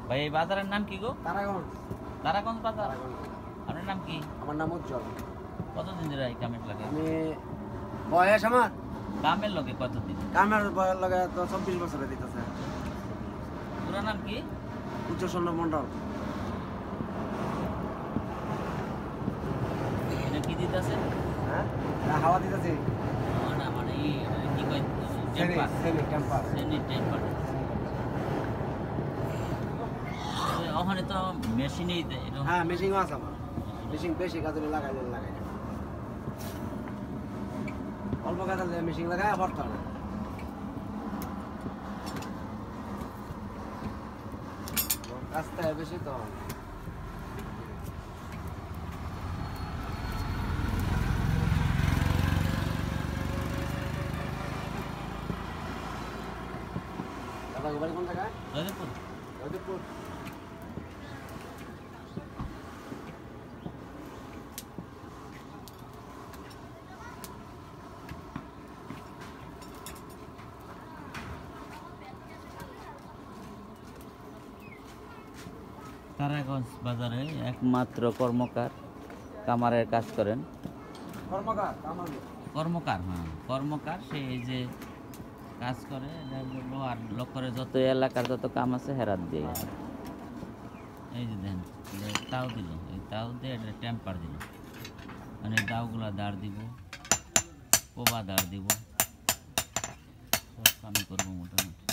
ভাই এই বাজারের নাম কি গো? তারাগঞ্জ। তারাগঞ্জ বাজার। তারাগঞ্জ। আপনার নাম কি? আমার নাম উজ্জ্বল। কতদিন ধরে এই কামের লাগে? আমি বয়স আমার কামের লগে কতদিন? কামের বয়স লাগে তো 24 বছরে দিতেছে। পুরো নাম কি? উচ্চস্বর্ণ মন্ডল। এটা কি দিতেছে? হ্যাঁ হাওয়া দিতেছে। না মানে কি কয় টেম্পার। টেম্পার। সেনি টেম্পার। ওখানে তো মেশিনেই দেয় এটা। হ্যাঁ মেশিনও আছে আমার। মেশিন বেশি কাজে লাগাই অল্প কাজে মেশিন লাগায় ভরতে না। কাজটা বেশি তো দাদা বাড়ি কোন জায়গায়? জয়দেবপুর। জয়দেবপুর। তারাগঞ্জ বাজারে একমাত্র কর্মকার কামারের কাজ করেন। কর্মকার হ্যাঁ কর্মকার সে এই যে কাজ করে লোহার লক্করে যত এলাকার যত কাম আছে হেরাত দিয়ে এই যে দেখেন তাও দিল এই তাও দিয়ে এটা টেম্পার দিল মানে দাওগুলা দাঁড় দিব কোবা দাঁড় দিব সব কামই করবো মোটামুটি।